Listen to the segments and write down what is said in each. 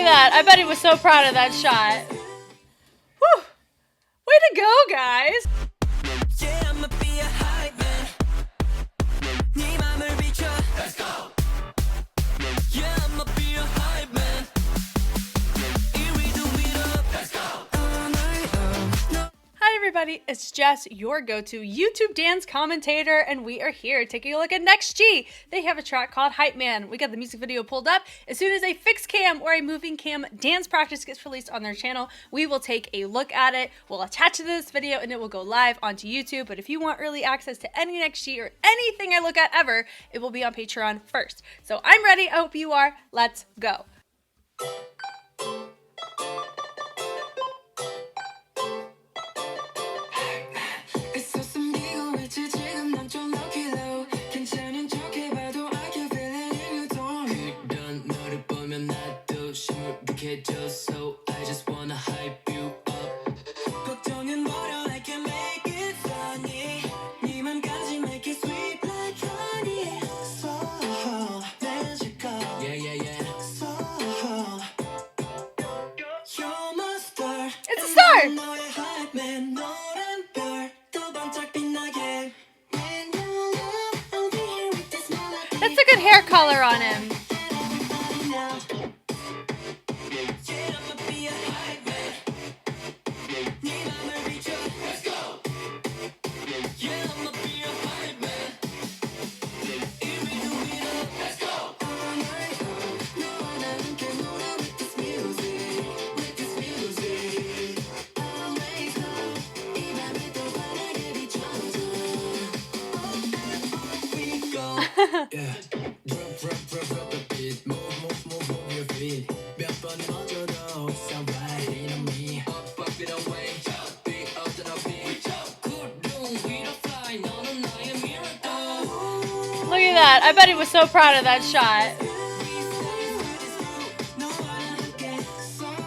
that. I bet he was so proud of that shot. Whew. Way to go, guys. Yeah, I'ma be a hype man. 네 맘을 비춰. Let's go. Yeah, I'ma be a hype man. Here we do it up. Let's go. Hi everybody, it's Jess, your go-to YouTube dance commentator, and we are here taking a look at NEXZ. They have a track called HYPEMAN. We got the music video pulled up. As soon as a fixed cam or a moving cam dance practice gets released on their channel, we will take a look at it. We'll attach it to this video and it will go live onto YouTube. But if you want early access to any NEXZ or anything I look at ever, it will be on Patreon first. So I'm ready. I hope you are. Let's go. So I just wanna hype you up. 걱정은 버려, I can make it funny. 네 맘까지 make it sweet like honey. So magical. Yeah, yeah, yeah. So you're my star. It's a star! 너의 hype man, 노란 별 더 반짝 빛나게. When you love, I'll be here with this melody. That's a good hair color on him. Yeah. Drop a beat. Move your feet. 몇 번을 맞춰도 sound right on me. Up it away. Be up to the beat. 구름 위로 fly. 너는 나의 miracle. Look at that. I bet he was so proud of that shot.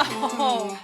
Oh.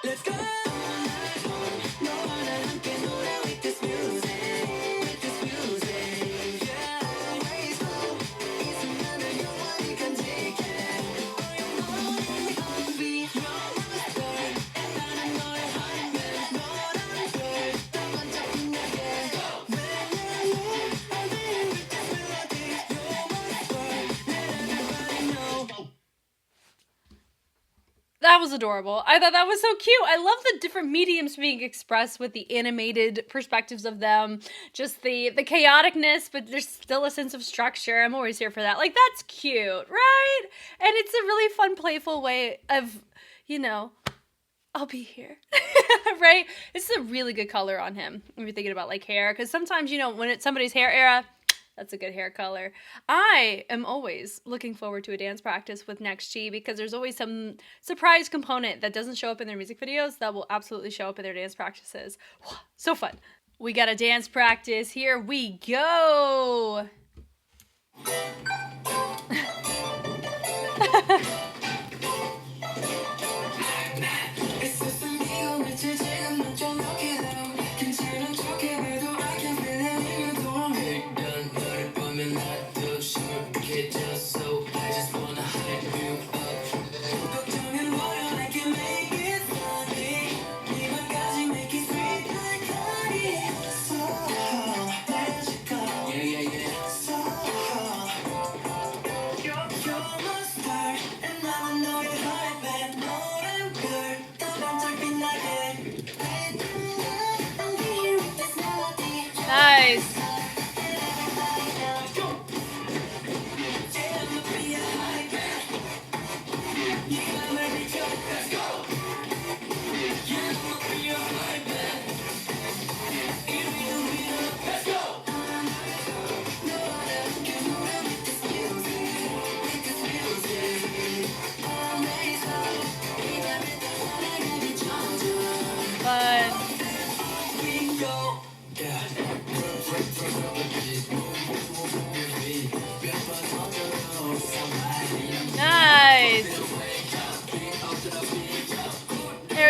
Let's go. That was adorable. I thought that was so cute. I love the different mediums being expressed with the animated perspectives of them. Just the chaoticness, but there's still a sense of structure. I'm always here for that. Like, that's cute, right? And it's a really fun, playful way of, you know, I'll be here, right? It's a really good color on him when you're thinking about, like, hair. Because sometimes, you know, when it's somebody's hair era, that's a good hair color. I am always looking forward to a dance practice with NEXZ because there's always some surprise component that doesn't show up in their music videos that will absolutely show up in their dance practices. So fun. We got a dance practice. Here we go. So I just wanna hype you up. 걱정은 버려, I can make it funny. 네 맘까지 make it sweet like honey. So magical. Yeah, yeah, yeah. So you're my star and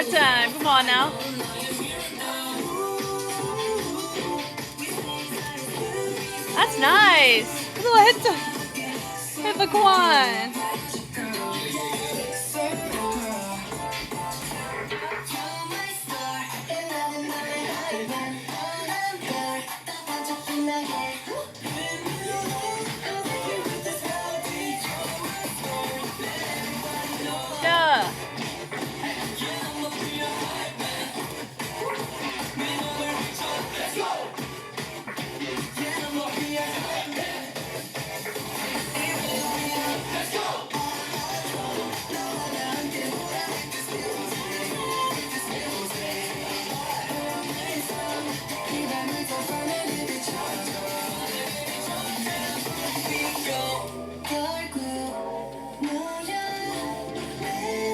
more time. Come on now. That's nice. A little hit the Quan. Yeah.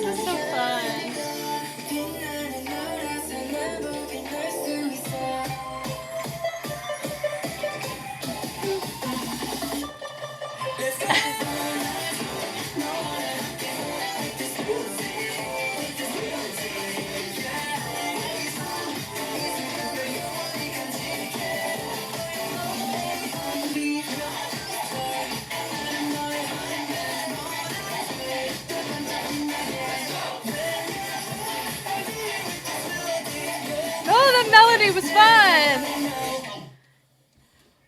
That's so fun. Oh, the melody was fun.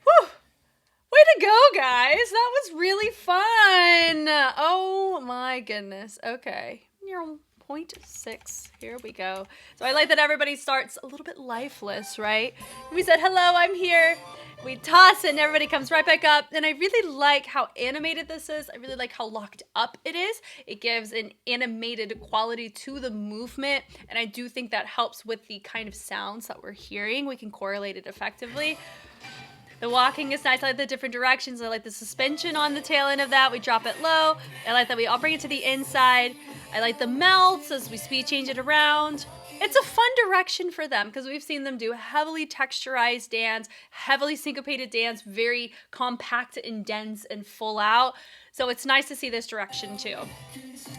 Whew. Way to go, guys. That was really fun. Oh my goodness. Okay. You're 0.6. Here we go. So I like that everybody starts a little bit lifeless, right? We said, hello, I'm here. We toss it and everybody comes right back up. And I really like how animated this is. I really like how locked up it is. It gives an animated quality to the movement. And I do think that helps with the kind of sounds that we're hearing. We can correlate it effectively. The walking is nice. I like the different directions. I like the suspension on the tail end of that. We drop it low. I like that we all bring it to the inside. I like the melts as we speed change it around. It's a fun direction for them because we've seen them do heavily texturized dance, heavily syncopated dance, very compact and dense and full out. So it's nice to see this direction too.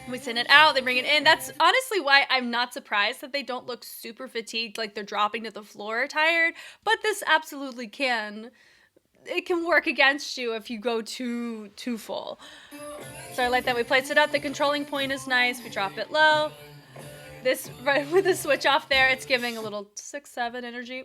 We send it out, they bring it in. That's honestly why I'm not surprised that they don't look super fatigued, like they're dropping to the floor tired, but this absolutely can. It can work against you if you go too full. So I like that we place it up. The controlling point is nice. We drop it low. This, right with the switch off there, it's giving a little 6-7 energy.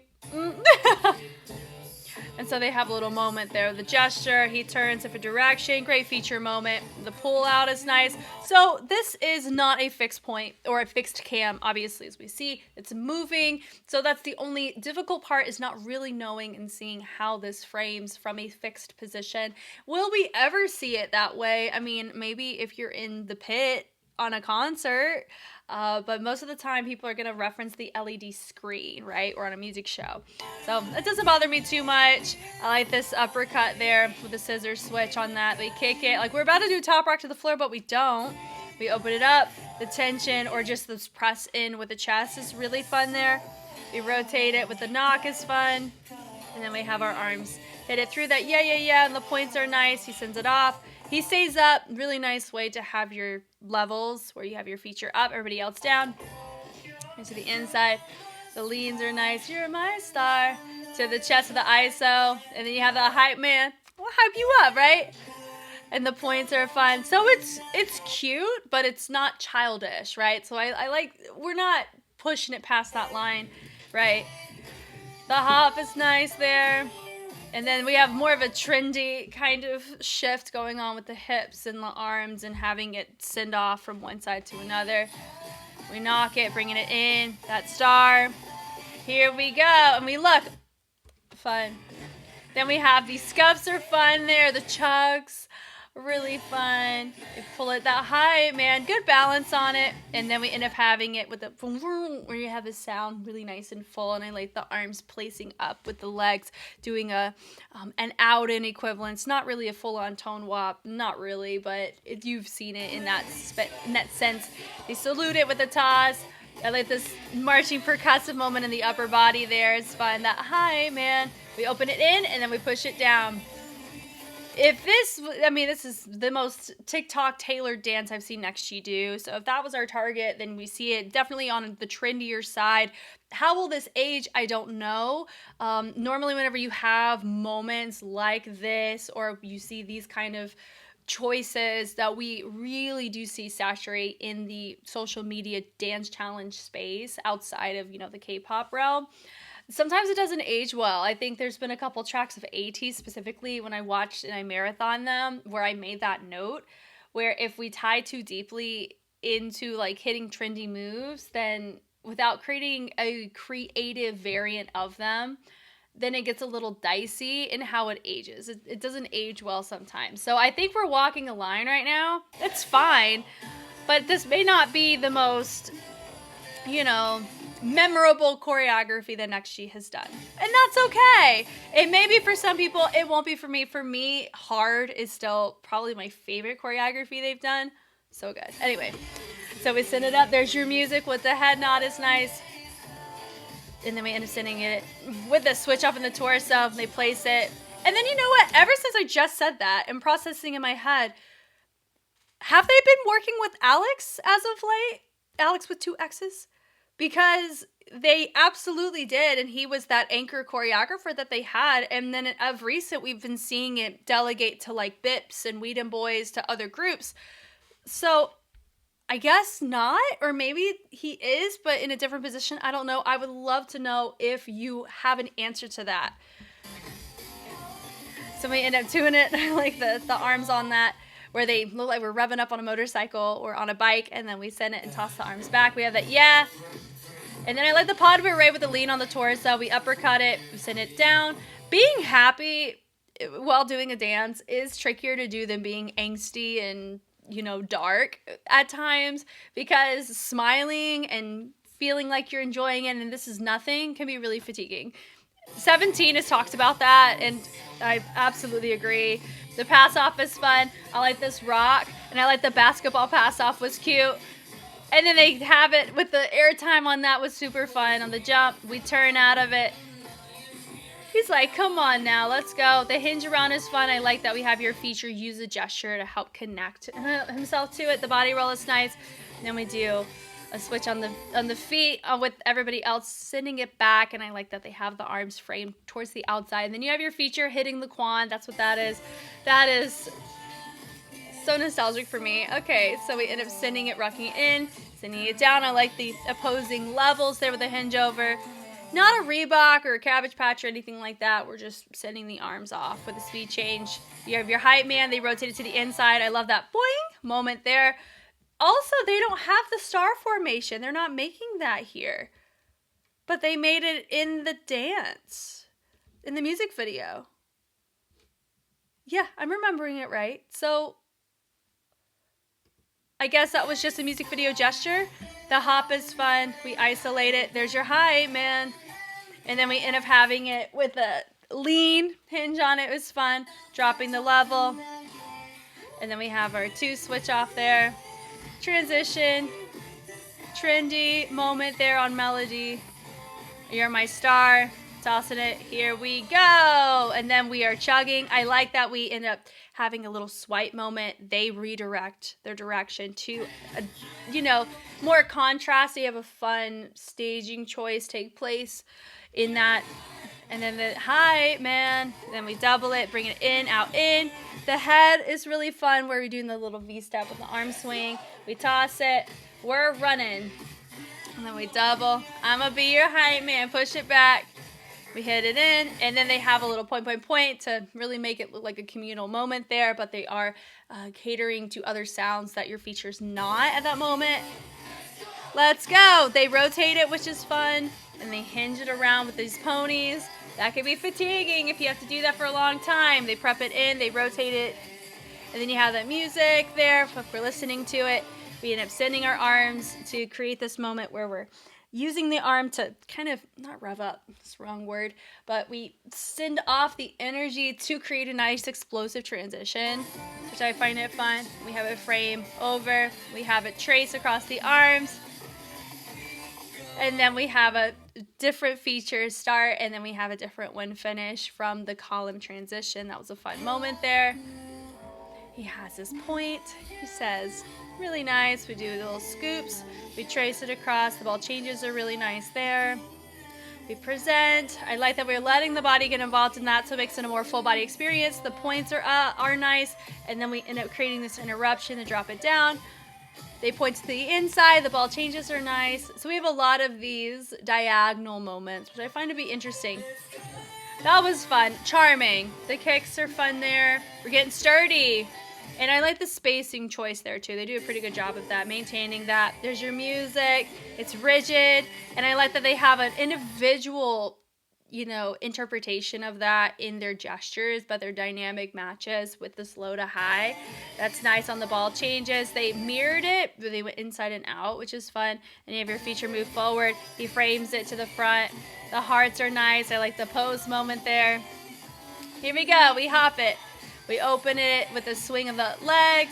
And so they have a little moment there. The gesture, he turns different direction, great feature moment. The pull out is nice. So this is not a fixed point or a fixed cam, obviously, as we see. It's moving. So that's the only difficult part, is not really knowing and seeing how this frames from a fixed position. Will we ever see it that way? I mean, maybe if you're in the pit on a concert, but most of the time people are going to reference the LED screen, right? Or on a music show. So it doesn't bother me too much. I like this uppercut there with the scissors switch on that. We kick it. Like we're about to do top rock to the floor, but we don't. We open it up. The tension or just this press in with the chest is really fun there. We rotate it with the knock is fun. And then we have our arms hit it through that. Yeah. And the points are nice. He sends it off. He stays up. Really nice way to have your levels where you have your feature up, everybody else down. Into the inside. The leans are nice. You're my star. To the chest of the ISO. And then you have the hype man. We'll hype you up, right? And the points are fun. So it's cute, but it's not childish, right? So I like, we're not pushing it past that line, right? The hop is nice there. And then we have more of a trendy kind of shift going on with the hips and the arms and having it send off from one side to another. We knock it, bringing it in. That star. Here we go. And we look. Fun. Then we have these scuffs are fun there. The chugs. Really fun. We pull it that high, man. Good balance on it. And then we end up having it with the where you have the sound really nice and full. And I like the arms placing up with the legs, doing an out in equivalence. Not really a full-on tone wop. Not really, but you've seen it in that sense. They salute it with a toss. I like this marching percussive moment in the upper body there. It's fun. That high, man. We open it in and then we push it down. if this, I mean, this is the most TikTok tailored dance I've seen NEXZ do. So if that was our target, then we see it definitely on the trendier side. How will this age? I don't know. Normally, whenever you have moments like this, or you see these kind of choices that we really do see saturate in the social media dance challenge space outside of, you know, the K-pop realm, sometimes it doesn't age well. I think there's been a couple tracks of AT specifically when I watched and I marathon them where I made that note, where if we tie too deeply into like hitting trendy moves, then without creating a creative variant of them, then it gets a little dicey in how it ages. It doesn't age well sometimes. So I think we're walking a line right now. It's fine, but this may not be the most, you know, memorable choreography that NEXZ has done. And that's okay. It may be for some people, it won't be for me. For me, Hard is still probably my favorite choreography they've done. So good. Anyway, so we send it up. There's your music with the head nod is nice. And then we end up sending it with the switch off in the torso. They place it. And then you know what? Ever since I just said that and processing in my head, have they been working with Alex as of late? Alex with 2 X's? Because they absolutely did, and he was that anchor choreographer that they had. And then of recent, we've been seeing it delegate to like Bips and Weedham Boys to other groups. So I guess not, or maybe he is, but in a different position. I don't know. I would love to know if you have an answer to that. So we end up doing it like the arms on that, where they look like we're revving up on a motorcycle or on a bike, and then we send it and toss the arms back. We have that, yeah. And then I like the pod array with the lean on the torso. We uppercut it, we send it down. Being happy while doing a dance is trickier to do than being angsty and, you know, dark at times, because smiling and feeling like you're enjoying it and this is nothing can be really fatiguing. 17 has talked about that, and I absolutely agree. The pass off is fun. I like this rock, and I like the basketball pass off was cute. And then they have it with the airtime on that was super fun. On the jump, we turn out of it. He's like, come on now, let's go. The hinge around is fun. I like that we have your feature use a gesture to help connect himself to it. The body roll is nice. And then we do a switch on the feet with everybody else sending it back, and I like that they have the arms framed towards the outside. And then you have your feature hitting the quan. That's what that is. That is so nostalgic for me. Okay, so we end up sending it, rocking it in, sending it down. I like the opposing levels there with the hinge over. Not a Reebok or a Cabbage Patch or anything like that. We're just sending the arms off with a speed change. You have your hype man. They rotate it to the inside. I love that boing moment there. Also, they don't have the star formation. They're not making that here. But they made it in the dance, in the music video. Yeah, I'm remembering it right. So I guess that was just a music video gesture. The hop is fun. We isolate it. There's your high, man. And then we end up having it with a lean hinge on it. It was fun. Dropping the level. And then we have our 2 switch off there. Transition. Trendy moment there on melody. You're my star. Tossing it. Here we go. And then we are chugging. I like that we end up having a little swipe moment. They redirect their direction to, more contrast. They have a fun staging choice take place in that. And then the high, man. Then we double it, bring it in, out, in. The head is really fun where we're doing the little V-step with the arm swing. We toss it. We're running. And then we double. I'm going to be your hype man. Push it back. We hit it in, and then they have a little point to really make it look like a communal moment there, but they are catering to other sounds that your feature's not at that moment. Let's go. They rotate it, which is fun, and they hinge it around with these ponies. That can be fatiguing if you have to do that for a long time. They prep it in, they rotate it, and then you have that music there. If we're listening to it, we end up sending our arms to create this moment where we're using the arm to kind of, not rev up, it's the wrong word, but we send off the energy to create a nice explosive transition, which I find it fun. We have it frame over, we have it trace across the arms, and then we have a different features start, and then we have a different one finish from the column transition. That was a fun moment there. He has his point. He says, really nice. We do the little scoops. We trace it across. The ball changes are really nice there. We present. I like that we're letting the body get involved in that, so it makes it a more full body experience. The points are nice, and then we end up creating this interruption to drop it down. They point to the inside. The ball changes are nice. So we have a lot of these diagonal moments, which I find to be interesting. That was fun. Charming. The kicks are fun there. We're getting sturdy. And I like the spacing choice there too. They do a pretty good job of that, maintaining that. There's your music. It's rigid. And I like that they have an individual, interpretation of that in their gestures, but their dynamic matches with the slow to high. That's nice on the ball changes. They mirrored it, but they went inside and out, which is fun. And you have your feature move forward. He frames it to the front. The hearts are nice. I like the pose moment there. Here we go. We hop it. We open it with the swing of the legs.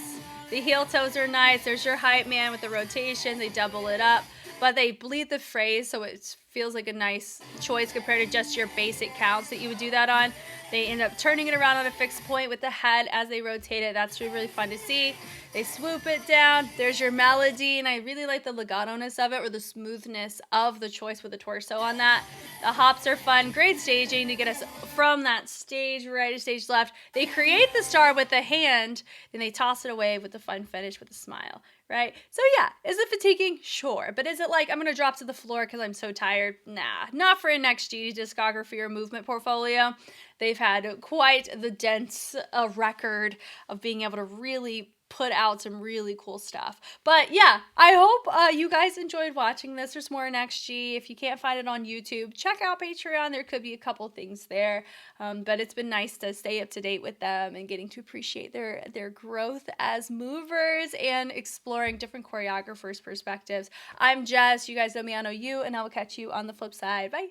The heel toes are nice. There's your hype man with the rotation. They double it up, but they bleed the phrase, so it feels like a nice choice compared to just your basic counts that you would do that on. They end up turning it around on a fixed point with the head as they rotate it. That's really fun to see. They swoop it down. There's your melody, and I really like the legato-ness of it, or the smoothness of the choice with the torso on that. The hops are fun. Great staging to get us from that stage right to stage left. They create the star with the hand, then they toss it away with the fun finish with a smile, right? So yeah, is it fatiguing? Sure. But is it like, I'm going to drop to the floor because I'm so tired? Nah, not for a NEXZ discography or movement portfolio. They've had quite the dense record of being able to really put out some really cool stuff. But yeah, I hope you guys enjoyed watching this. There's more NEXZ. If you can't find it on YouTube, check out Patreon. There could be a couple things there. But it's been nice to stay up to date with them and getting to appreciate their growth as movers and exploring different choreographers' perspectives. I'm Jess. You guys know me, I know you, and I will catch you on the flip side. Bye.